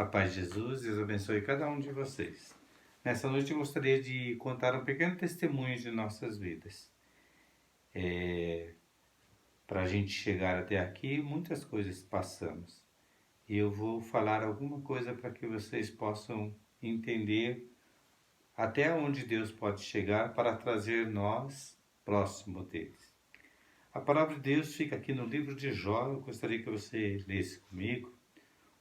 A paz de Jesus, Deus abençoe cada um de vocês. Nessa noite eu gostaria de contar um pequeno testemunho de nossas vidas. Para a gente chegar até aqui, muitas coisas passamos. E eu vou falar alguma coisa para que vocês possam entender até onde Deus pode chegar para trazer nós próximo deles. A palavra de Deus fica aqui no livro de Jó. Eu gostaria que você lesse comigo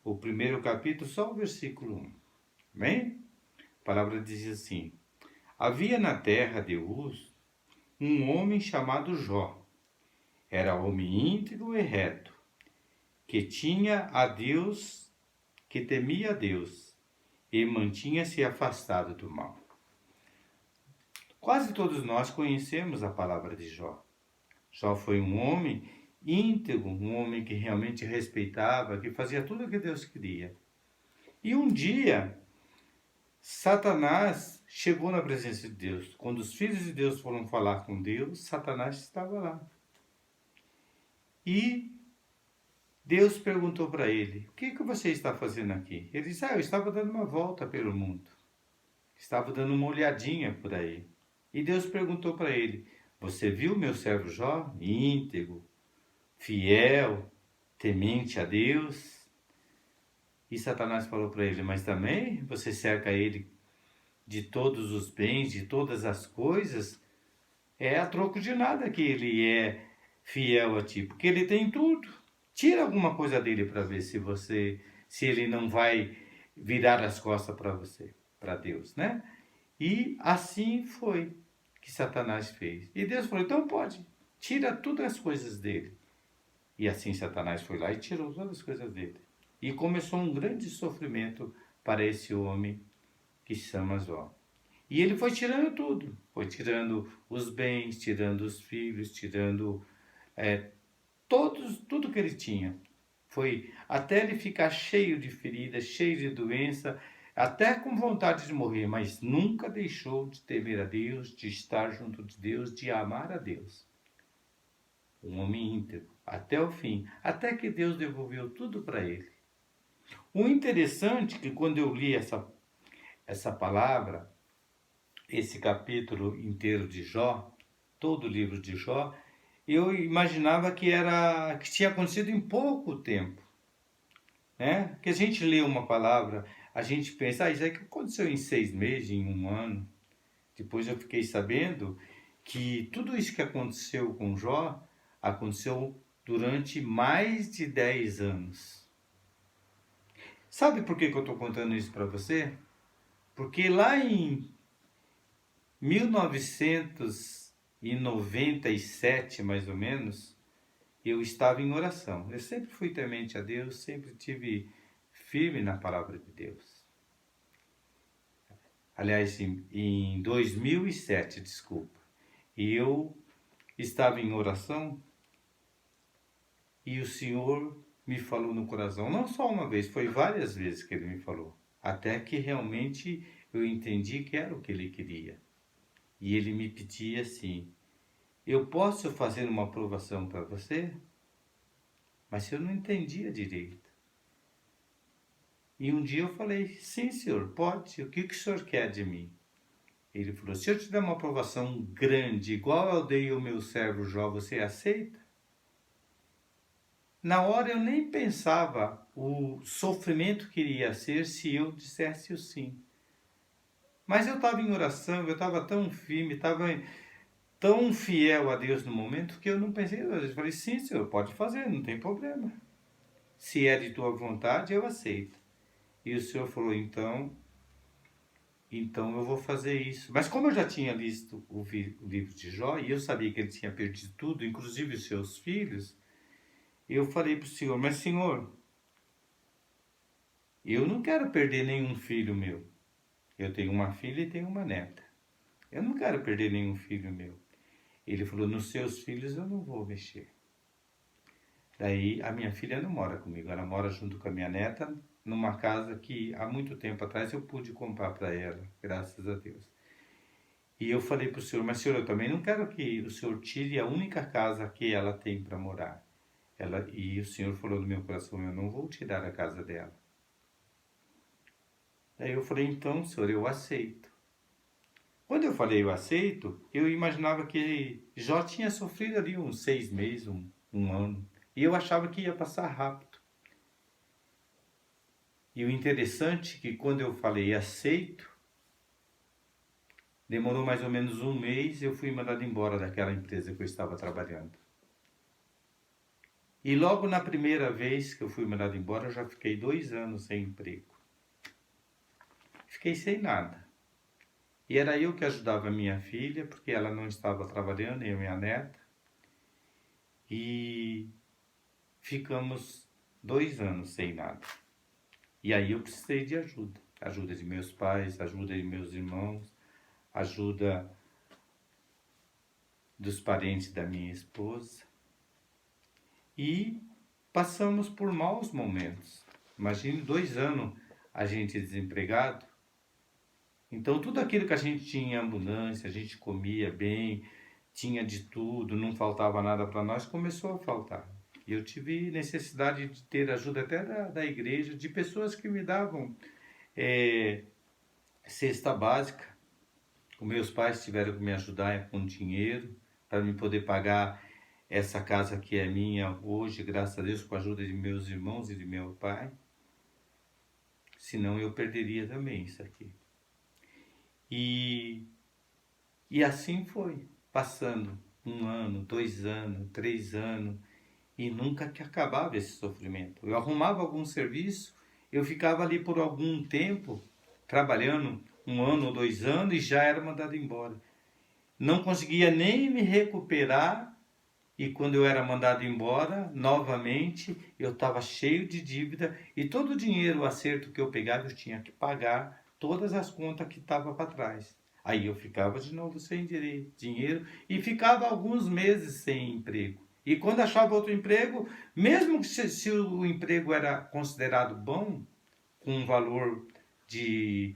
o primeiro capítulo, só o versículo 1. Amém? A palavra diz assim: Havia na terra de Uz um homem chamado Jó. Era homem íntegro e reto, que tinha a Deus, que temia a Deus e mantinha-se afastado do mal. Quase todos nós conhecemos a palavra de Jó. Jó foi um homem íntegro, um homem que realmente respeitava, que fazia tudo o que Deus queria. E um dia, Satanás chegou na presença de Deus. Quando os filhos de Deus foram falar com Deus, Satanás estava lá. E Deus perguntou para ele: o que você está fazendo aqui? Ele disse: eu estava dando uma volta pelo mundo. Estava dando uma olhadinha por aí. E Deus perguntou para ele: você viu meu servo Jó? Íntegro, fiel, temente a Deus? E Satanás falou para ele: mas também você cerca ele de todos os bens, de todas as coisas? É a troco de nada que ele é fiel a ti, porque ele tem tudo. Tira alguma coisa dele para ver se ele não vai virar as costas para você, para Deus, né? E assim foi que Satanás fez. E Deus falou: então pode, tira todas as coisas dele. E assim Satanás foi lá e tirou todas as coisas dele. E começou um grande sofrimento para esse homem que se chama Jó. E ele foi tirando tudo. Foi tirando os bens, tirando os filhos, tirando tudo que ele tinha. Foi até ele ficar cheio de feridas, cheio de doença, até com vontade de morrer, mas nunca deixou de temer a Deus, de estar junto de Deus, de amar a Deus. Um homem íntegro, até o fim, até que Deus devolveu tudo para ele. O interessante é que quando eu li essa palavra, esse capítulo inteiro de Jó, todo o livro de Jó, eu imaginava que tinha acontecido em pouco tempo, né? Que a gente lê uma palavra, a gente pensa: isso aí que aconteceu em 6 meses, em um ano. Depois eu fiquei sabendo que tudo isso que aconteceu com Jó aconteceu durante mais de 10 anos. Sabe por que eu estou contando isso para você? Porque lá em 1997, mais ou menos, eu estava em oração. Eu sempre fui temente a Deus, sempre tive firme na palavra de Deus. Aliás, em 2007, desculpa. E eu estava em oração e o Senhor me falou no coração. Não só uma vez, foi várias vezes que Ele me falou. Até que realmente eu entendi que era o que Ele queria. E Ele me pedia assim: eu posso fazer uma aprovação para você? Mas eu não entendia direito. E um dia eu falei: sim, Senhor, pode. O que o Senhor quer de mim? Ele falou: se eu te der uma aprovação grande, igual eu dei ao meu servo Jó, você aceita? Na hora eu nem pensava o sofrimento que iria ser se eu dissesse o sim. Mas eu estava em oração, eu estava tão firme, estava tão fiel a Deus no momento que eu não pensei. Eu falei: sim, Senhor, pode fazer, não tem problema. Se é de tua vontade, eu aceito. E o Senhor falou: então eu vou fazer isso. Mas como eu já tinha lido o livro de Jó e eu sabia que ele tinha perdido tudo, inclusive os seus filhos, eu falei para o Senhor: mas Senhor, eu não quero perder nenhum filho meu. Eu tenho uma filha e tenho uma neta. Eu não quero perder nenhum filho meu. Ele falou: nos seus filhos eu não vou mexer. Daí a minha filha não mora comigo, ela mora junto com a minha neta, numa casa que há muito tempo atrás eu pude comprar para ela, graças a Deus. E eu falei para o Senhor: mas Senhor, eu também não quero que o Senhor tire a única casa que ela tem para morar. E o Senhor falou no meu coração: eu não vou tirar a casa dela. Aí eu falei, então, senhor, eu aceito. Quando eu falei eu aceito, eu imaginava que Jó tinha sofrido ali uns 6 meses, um ano. E eu achava que ia passar rápido. E o interessante é que quando eu falei aceito, demorou mais ou menos um mês e eu fui mandado embora daquela empresa que eu estava trabalhando. E logo na primeira vez que eu fui mandado embora, eu já fiquei 2 anos sem emprego. Fiquei sem nada. E era eu que ajudava a minha filha, porque ela não estava trabalhando, e a minha neta. E ficamos 2 anos sem nada. E aí eu precisei de ajuda. Ajuda de meus pais, ajuda de meus irmãos, ajuda dos parentes da minha esposa. E passamos por maus momentos. Imagine 2 anos a gente desempregado. Então tudo aquilo que a gente tinha em ambulância, a gente comia bem, tinha de tudo, não faltava nada para nós, começou a faltar. E eu tive necessidade de ter ajuda até da igreja, de pessoas que me davam cesta básica. Os meus pais tiveram que me ajudar com dinheiro para me poder pagar essa casa que é minha hoje, graças a Deus, com a ajuda de meus irmãos e de meu pai. Senão eu perderia também isso aqui. E assim foi, passando 1 ano, 2 anos, 3 anos, e nunca que acabava esse sofrimento. Eu arrumava algum serviço, eu ficava ali por algum tempo, trabalhando 1 ano ou 2 anos e já era mandado embora. Não conseguia nem me recuperar e quando eu era mandado embora, novamente, eu estava cheio de dívida e todo o dinheiro, o acerto que eu pegava, eu tinha que pagar todas as contas que estavam para trás. Aí eu ficava de novo sem dinheiro e ficava alguns meses sem emprego. E quando achava outro emprego, mesmo que se o emprego era considerado bom, com um valor de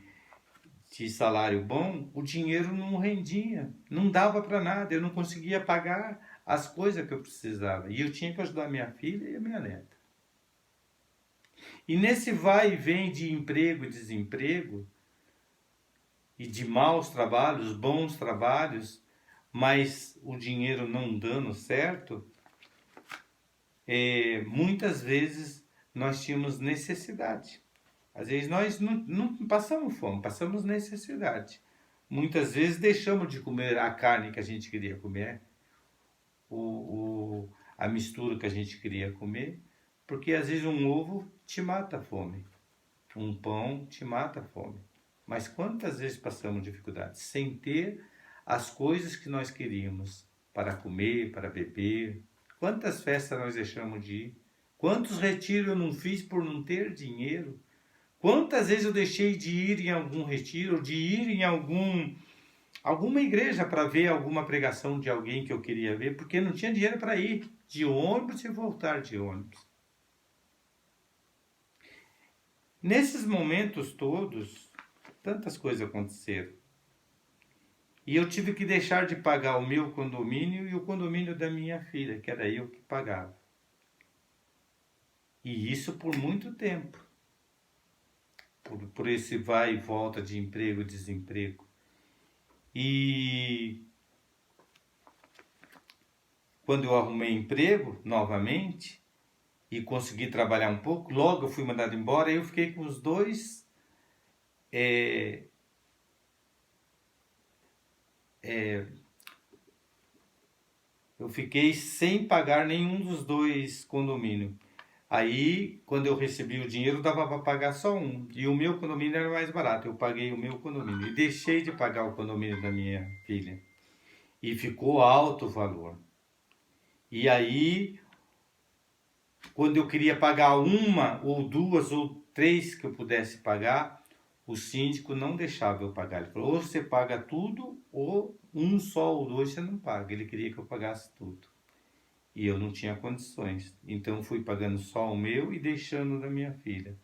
salário bom, o dinheiro não rendia, não dava para nada, eu não conseguia pagar as coisas que eu precisava. E eu tinha que ajudar minha filha e a minha neta. E nesse vai e vem de emprego e desemprego, e de maus trabalhos, bons trabalhos, mas o dinheiro não dando certo, muitas vezes nós tínhamos necessidade. Às vezes nós não passamos fome, passamos necessidade. Muitas vezes deixamos de comer a carne que a gente queria comer, a mistura que a gente queria comer, porque às vezes um ovo te mata a fome, um pão te mata a fome. Mas quantas vezes passamos dificuldades sem ter as coisas que nós queríamos para comer, para beber? Quantas festas nós deixamos de ir? Quantos retiros eu não fiz por não ter dinheiro? Quantas vezes eu deixei de ir em algum retiro, de ir em alguma igreja para ver alguma pregação de alguém que eu queria ver, porque não tinha dinheiro para ir de ônibus e voltar de ônibus. Nesses momentos todos, tantas coisas aconteceram. E eu tive que deixar de pagar o meu condomínio e o condomínio da minha filha, que era eu que pagava. E isso por muito tempo. Por esse vai e volta de emprego e desemprego. E quando eu arrumei emprego novamente e consegui trabalhar um pouco, logo eu fui mandado embora e eu fiquei com os dois eu fiquei sem pagar nenhum dos dois condomínios. Aí, quando eu recebi o dinheiro, dava para pagar só um. E o meu condomínio era mais barato. Eu paguei o meu condomínio. E deixei de pagar o condomínio da minha filha. E ficou alto o valor. E aí, quando eu queria pagar uma, ou duas, ou três que eu pudesse pagar, o síndico não deixava eu pagar. Ele falou, ou você paga tudo, ou um só ou dois você não paga. Ele queria que eu pagasse tudo. E eu não tinha condições. Então fui pagando só o meu e deixando da minha filha.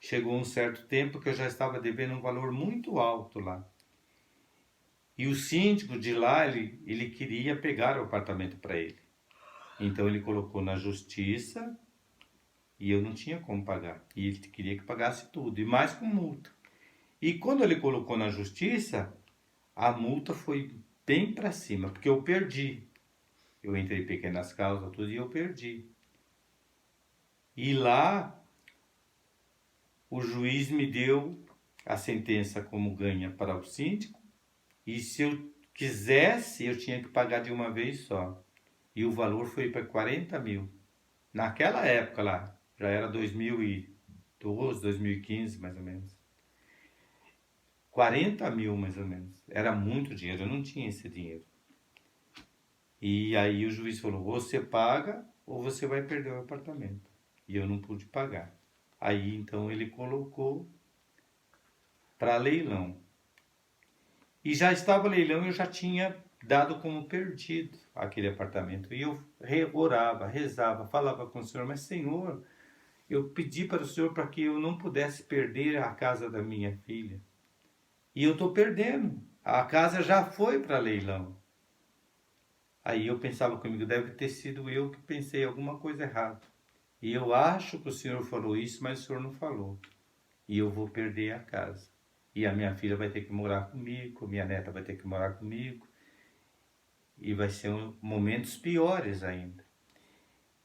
Chegou um certo tempo que eu já estava devendo um valor muito alto lá. E o síndico de lá, ele queria pegar o apartamento para ele. Então ele colocou na justiça e eu não tinha como pagar. E ele queria que pagasse tudo, e mais com multa. E quando ele colocou na justiça, a multa foi bem para cima, porque eu perdi. Eu entrei em pequenas causas, tudo, e eu perdi. E lá, o juiz me deu a sentença como ganha para o síndico, e se eu quisesse, eu tinha que pagar de uma vez só. E o valor foi para 40 mil. Naquela época lá, já era 2012, 2015 mais ou menos. 40 mil mais ou menos. Era muito dinheiro, eu não tinha esse dinheiro. E aí o juiz falou, você paga ou você vai perder o apartamento. E eu não pude pagar. Aí então ele colocou para leilão. E já estava leilão e eu já tinha dado como perdido aquele apartamento. E eu orava, rezava, falava com o Senhor, mas Senhor, eu pedi para o Senhor para que eu não pudesse perder a casa da minha filha. E eu estou perdendo. A casa já foi para leilão. Aí eu pensava comigo, deve ter sido eu que pensei alguma coisa errada. E eu acho que o Senhor falou isso, mas o Senhor não falou. E eu vou perder a casa. E a minha filha vai ter que morar comigo, minha neta vai ter que morar comigo. E vai ser momentos piores ainda.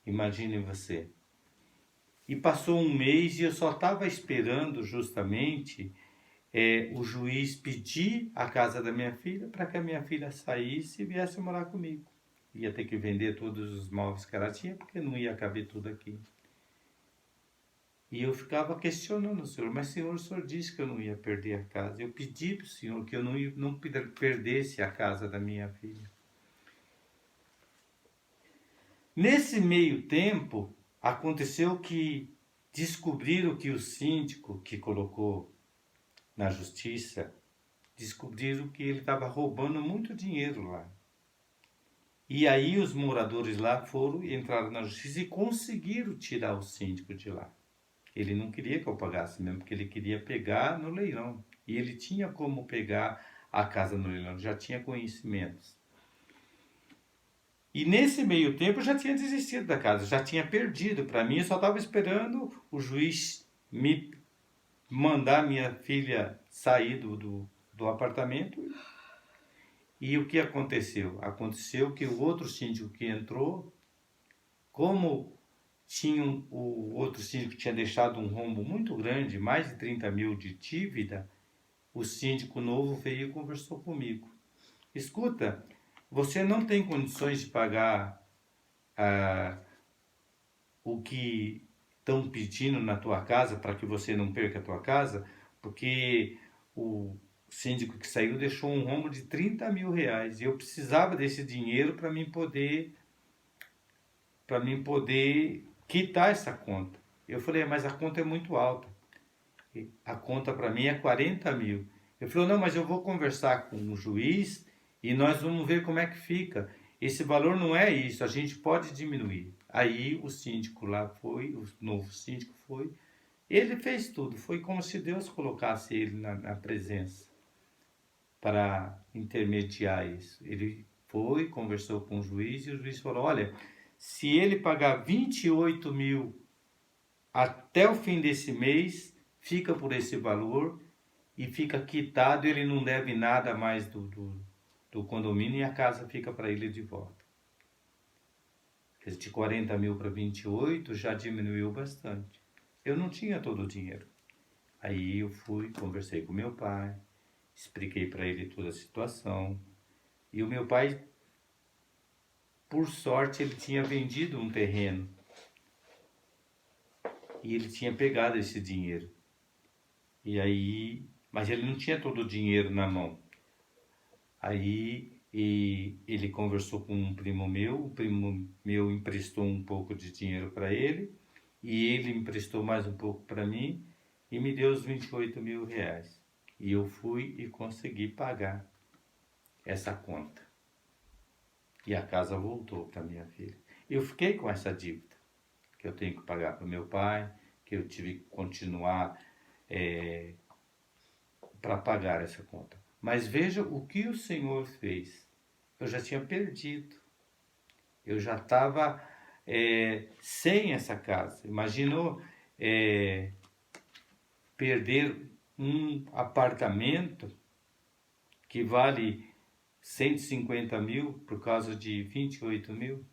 Imagine você. E passou um mês e eu só estava esperando justamente o juiz pedir a casa da minha filha para que a minha filha saísse e viesse morar comigo. Ia ter que vender todos os móveis que ela tinha, porque não ia caber tudo aqui. E eu ficava questionando o Senhor, mas Senhor, o Senhor disse que eu não ia perder a casa. Eu pedi para o Senhor que eu não perdesse a casa da minha filha. Nesse meio tempo, aconteceu que descobriram que o síndico que colocou na justiça, descobriram que ele estava roubando muito dinheiro lá. E aí os moradores lá entraram na justiça e conseguiram tirar o síndico de lá. Ele não queria que eu pagasse mesmo, porque ele queria pegar no leilão. E ele tinha como pegar a casa no leilão, já tinha conhecimentos. E nesse meio tempo eu já tinha desistido da casa, já tinha perdido. Para mim, eu só estava esperando o juiz me mandar minha filha sair do apartamento. E o que aconteceu? Aconteceu que o outro síndico que entrou, como o outro síndico tinha deixado um rombo muito grande, mais de 30 mil de dívida, o síndico novo veio e conversou comigo. Escuta, você não tem condições de pagar o que estão pedindo na tua casa para que você não perca a tua casa, porque o síndico que saiu deixou um rombo de 30 mil reais e eu precisava desse dinheiro para mim poder quitar essa conta. Eu falei, mas a conta é muito alta. A conta para mim é 40 mil. Ele falou, não, mas eu vou conversar com o juiz e nós vamos ver como é que fica. Esse valor não é isso, a gente pode diminuir. Aí o síndico lá foi, o novo síndico foi, ele fez tudo. Foi como se Deus colocasse ele na presença para intermediar isso. Ele foi, conversou com o juiz e o juiz falou, olha, se ele pagar 28 mil até o fim desse mês, fica por esse valor e fica quitado, ele não deve nada mais do condomínio e a casa fica para ele de volta. De 40 mil para 28 já diminuiu bastante. Eu não tinha todo o dinheiro. Aí eu fui, conversei com meu pai, expliquei para ele toda a situação. E o meu pai, por sorte, ele tinha vendido um terreno. E ele tinha pegado esse dinheiro. E aí, mas ele não tinha todo o dinheiro na mão. Aí ele conversou com um primo meu, o primo meu emprestou um pouco de dinheiro para ele, e ele emprestou mais um pouco para mim, e me deu os 28 mil reais. E eu fui e consegui pagar essa conta. E a casa voltou para minha filha. Eu fiquei com essa dívida, que eu tenho que pagar para o meu pai, que eu tive que continuar para pagar essa conta. Mas veja o que o Senhor fez. Eu já tinha perdido. Eu já estava sem essa casa. Imaginou perder um apartamento que vale 150 mil por causa de 28 mil,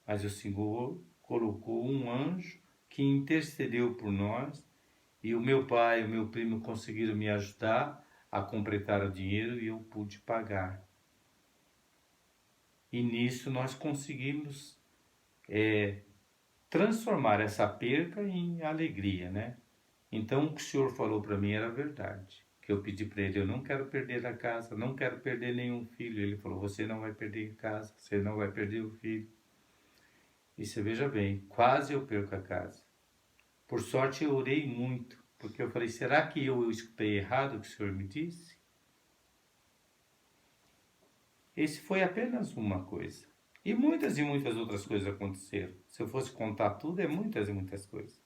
mas o Senhor colocou um anjo que intercedeu por nós, e o meu pai e o meu primo conseguiram me ajudar a completar o dinheiro e eu pude pagar. E nisso nós conseguimos transformar essa perca em alegria, né? Então o que o Senhor falou para mim era verdade. Que eu pedi para ele, eu não quero perder a casa, não quero perder nenhum filho. Ele falou, você não vai perder a casa, você não vai perder o filho. E você veja bem, quase eu perco a casa. Por sorte eu orei muito, porque eu falei, será que eu escutei errado o que o Senhor me disse? Esse foi apenas uma coisa. E muitas outras coisas aconteceram. Se eu fosse contar tudo, é muitas e muitas coisas.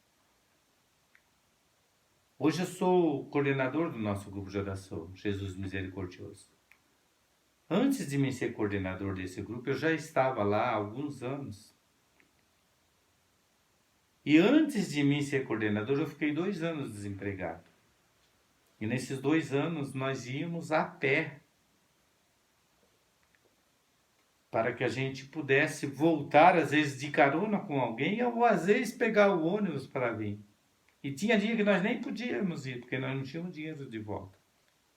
Hoje eu sou o coordenador do nosso grupo de oração, Jesus Misericordioso. Antes de mim ser coordenador desse grupo, eu já estava lá há alguns anos. E antes de mim ser coordenador, eu fiquei 2 anos desempregado. E nesses 2 anos nós íamos a pé para que a gente pudesse voltar, às vezes de carona com alguém, ou às vezes pegar o ônibus para vir. E tinha dia que nós nem podíamos ir, porque nós não tínhamos dinheiro de volta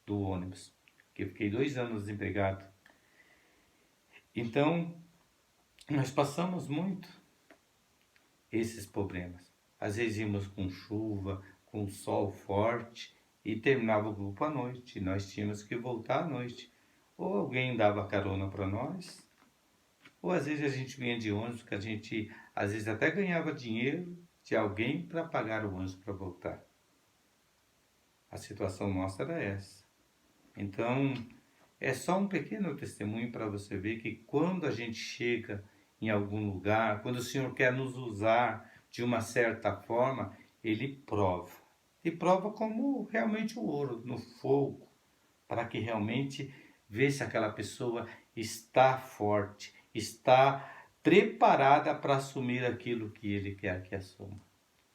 do ônibus. Porque eu fiquei 2 anos desempregado. Então, nós passamos muito esses problemas. Às vezes íamos com chuva, com sol forte, e terminava o grupo à noite. E nós tínhamos que voltar à noite. Ou alguém dava carona para nós, ou às vezes a gente vinha de ônibus, que a gente às vezes até ganhava dinheiro de alguém para pagar o ônibus para voltar. A situação nossa era essa. Então, é só um pequeno testemunho para você ver que quando a gente chega em algum lugar, quando o Senhor quer nos usar de uma certa forma, Ele prova. E prova como realmente o ouro, no fogo, para que realmente vê se aquela pessoa está forte, está preparada para assumir aquilo que Ele quer que assuma.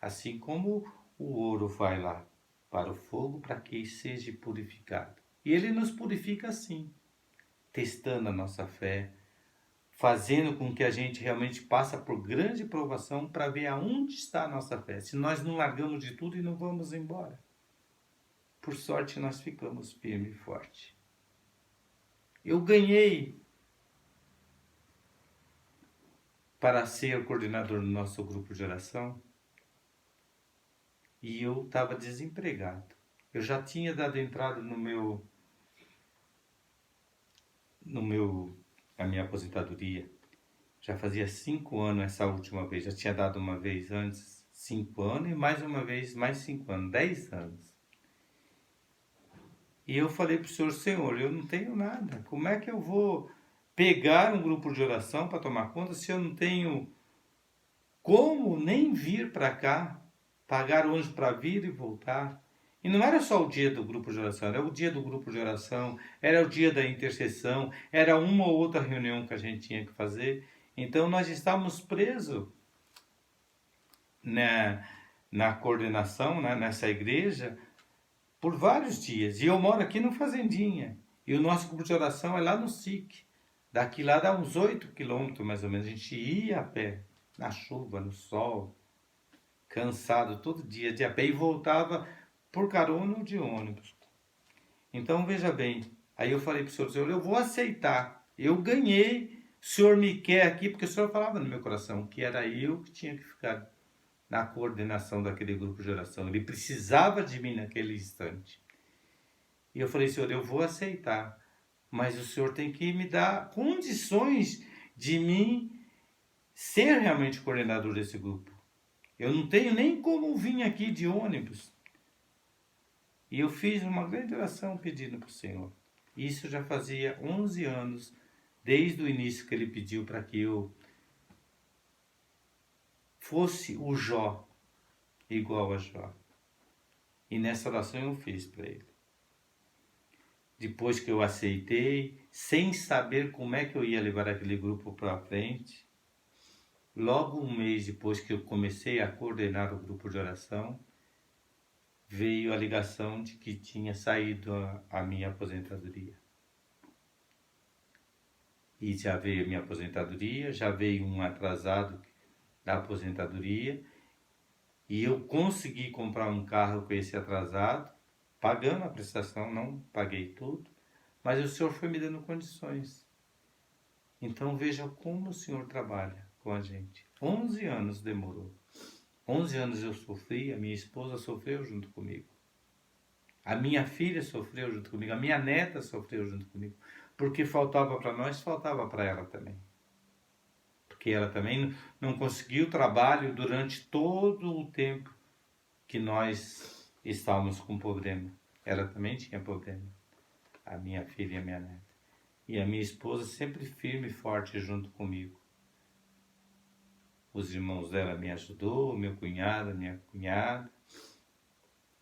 Assim como o ouro vai lá para o fogo para que seja purificado. E Ele nos purifica assim, testando a nossa fé, fazendo com que a gente realmente passe por grande provação para ver aonde está a nossa fé. Se nós não largamos de tudo e não vamos embora. Por sorte, nós ficamos firme e forte. Eu ganhei para ser o coordenador do nosso grupo de oração e eu estava desempregado. Eu já tinha dado entrada na minha aposentadoria. Já fazia 5 anos essa última vez. Já tinha dado uma vez antes 5 anos e mais uma vez mais 5 anos, 10 anos. E eu falei para o Senhor, Senhor, eu não tenho nada. Como é que eu vou pegar um grupo de oração para tomar conta se eu não tenho como nem vir para cá, pagar ônibus para vir e voltar? E não era só o dia do grupo de oração, era o dia do grupo de oração, era o dia da intercessão, era uma ou outra reunião que a gente tinha que fazer. Então nós estávamos presos na coordenação, né, nessa igreja, por vários dias. E eu moro aqui no Fazendinha. E o nosso grupo de oração é lá no SIC. Daqui lá dá uns 8 quilômetros mais ou menos. A gente ia a pé, na chuva, no sol, cansado todo dia de a pé e voltava por carona ou de ônibus. Então veja bem, aí eu falei para o Senhor, eu vou aceitar. Eu ganhei, o Senhor me quer aqui, porque o Senhor falava no meu coração que era eu que tinha que ficar na coordenação daquele grupo de oração. Ele precisava de mim naquele instante. E eu falei, Senhor, eu vou aceitar, mas o Senhor tem que me dar condições de mim ser realmente coordenador desse grupo. Eu não tenho nem como vir aqui de ônibus. E eu fiz uma grande oração pedindo para o Senhor. Isso já fazia 11 anos, desde o início que Ele pediu para que eu fosse o Jó, igual a Jó. E nessa oração eu fiz para Ele. Depois que eu aceitei, sem saber como é que eu ia levar aquele grupo para frente, logo um mês depois que eu comecei a coordenar o grupo de oração, veio a ligação de que tinha saído a minha aposentadoria. E já veio a minha aposentadoria, já veio um atrasado da aposentadoria, e eu consegui comprar um carro com esse atrasado, pagando a prestação, não paguei tudo, mas o Senhor foi me dando condições. Então veja como o Senhor trabalha com a gente. 11 anos demorou. 11 anos eu sofri, a minha esposa sofreu junto comigo. A minha filha sofreu junto comigo, a minha neta sofreu junto comigo. Porque faltava para nós, faltava para ela também. Porque ela também não conseguiu trabalho durante todo o tempo que nós estávamos com problema. Ela também tinha problema, a minha filha e a minha neta. E a minha esposa sempre firme e forte junto comigo. Os irmãos dela me ajudou, meu cunhado, minha cunhada,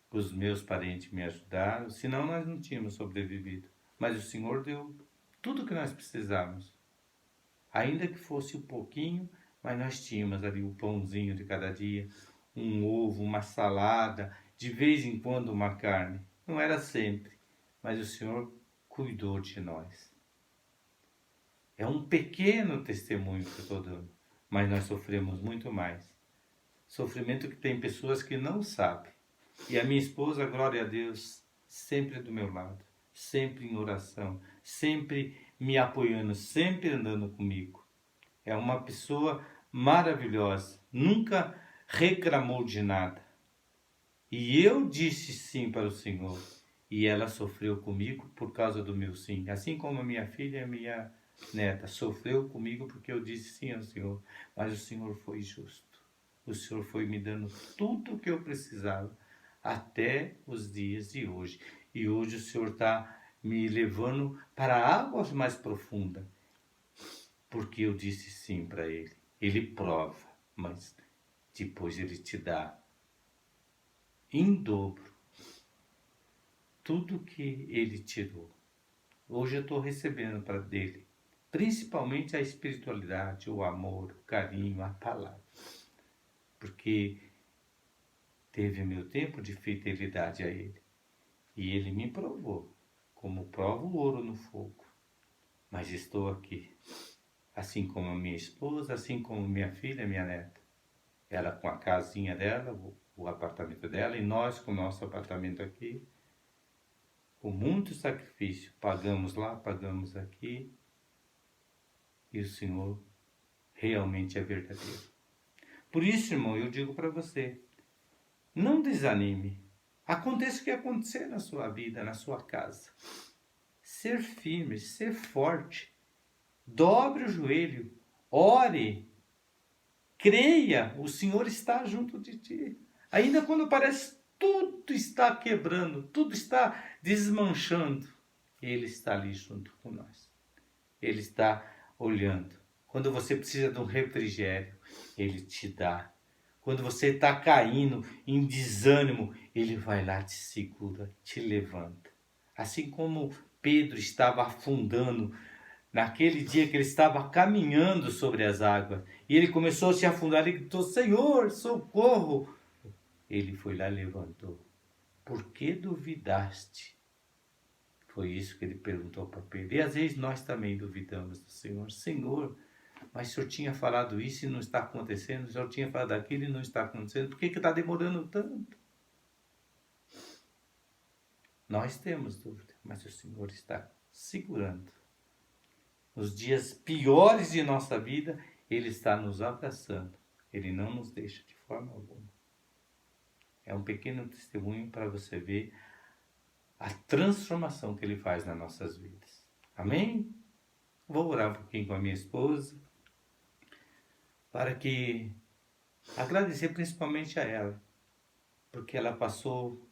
os meus parentes me ajudaram, senão nós não tínhamos sobrevivido. Mas o Senhor deu tudo o que nós precisávamos. Ainda que fosse um pouquinho, mas nós tínhamos ali o pãozinho de cada dia, um ovo, uma salada, de vez em quando uma carne. Não era sempre, mas o Senhor cuidou de nós. É um pequeno testemunho que eu estou dando, mas nós sofremos muito mais. Sofrimento que tem pessoas que não sabem. E a minha esposa, glória a Deus, sempre do meu lado, sempre em oração, sempre me apoiando, sempre andando comigo. É uma pessoa maravilhosa, nunca reclamou de nada. E eu disse sim para o Senhor, e ela sofreu comigo por causa do meu sim. Assim como a minha filha e a minha neta sofreu comigo porque eu disse sim ao Senhor. Mas o Senhor foi justo. O Senhor foi me dando tudo o que eu precisava até os dias de hoje. E hoje o Senhor está me levando para águas mais profundas, porque eu disse sim para Ele. Ele prova, mas depois Ele te dá em dobro tudo que Ele tirou. Hoje eu estou recebendo para dele, principalmente a espiritualidade, o amor, o carinho, a palavra, porque teve meu tempo de fidelidade a Ele. E Ele me provou, como prova o ouro no fogo. Mas estou aqui, assim como a minha esposa, assim como minha filha, minha neta. Ela com a casinha dela, o apartamento dela, e nós com o nosso apartamento aqui. Com muito sacrifício, pagamos lá, pagamos aqui. E o Senhor realmente é verdadeiro. Por isso, irmão, eu digo para você, não desanime. Aconteça o que acontecer na sua vida, na sua casa. Ser firme, ser forte. Dobre o joelho, ore, creia, o Senhor está junto de ti. Ainda quando parece tudo está quebrando, tudo está desmanchando, Ele está ali junto com nós. Ele está olhando. Quando você precisa de um refrigério, Ele te dá. Quando você está caindo em desânimo, Ele vai lá, te segura, te levanta. Assim como Pedro estava afundando, naquele dia que ele estava caminhando sobre as águas, e ele começou a se afundar, ele gritou, Senhor, socorro! Ele foi lá e levantou. Por que duvidaste? Foi isso que ele perguntou para Pedro. E às vezes nós também duvidamos do Senhor. Senhor, mas o Senhor tinha falado isso e não está acontecendo, o Senhor tinha falado aquilo e não está acontecendo, por que está demorando tanto? Nós temos dúvida, mas o Senhor está segurando. Nos dias piores de nossa vida, Ele está nos abraçando. Ele não nos deixa de forma alguma. É um pequeno testemunho para você ver a transformação que Ele faz nas nossas vidas. Amém? Vou orar um pouquinho com a minha esposa, para que agradecer principalmente a ela, porque ela passou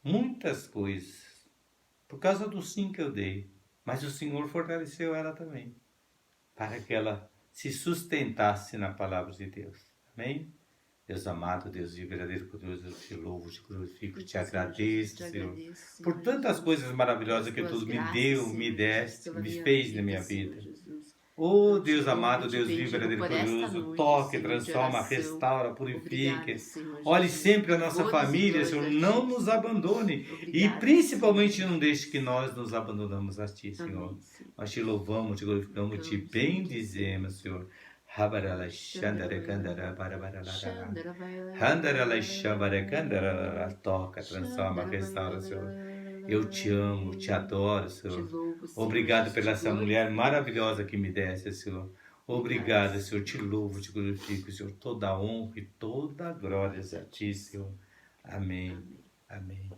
muitas coisas, por causa do sim que eu dei, mas o Senhor fortaleceu ela também, para que ela se sustentasse na palavra de Deus. Amém? Deus amado, Deus de verdadeiro poderoso, eu te louvo, te glorifico, te agradeço, Senhor, por tantas coisas maravilhosas que Tu me deu, me deste, me fez na minha vida. Oh, Eu te Deus louvo, amado, te Deus vivo, bendigo verdadeiro e por esta poderoso, noite, toque, Senhor, de transforma, oração. restaura, Obrigada, purifique. Senhor Olhe Jesus. sempre a nossa Louvores e família, glórias Senhor, a não Ti, nos Senhor. abandone. E Obrigada, principalmente Senhor. não deixe que nós nos abandonamos a Ti, Senhor. Amém, Senhor. Nós te louvamos, te glorificamos, te Brincamos em Ti, Senhor. bendizemos, Senhor. Rabarala Xandara Gandara Barabarara. Handarala Xambara Gandara. Toca, transforma, restaura, Senhor. Eu te amo, te adoro, Te Senhor. louvo, Senhor Obrigado Jesus, pela te essa mulher glorifico. maravilhosa que me desse, Senhor. Obrigada, Obrigado, Senhor. Te Senhor. louvo, te glorifico, Senhor. Toda a honra e toda a glória Glórias a a ti, Ti, Senhor. Senhor. Amém. Amém. Amém.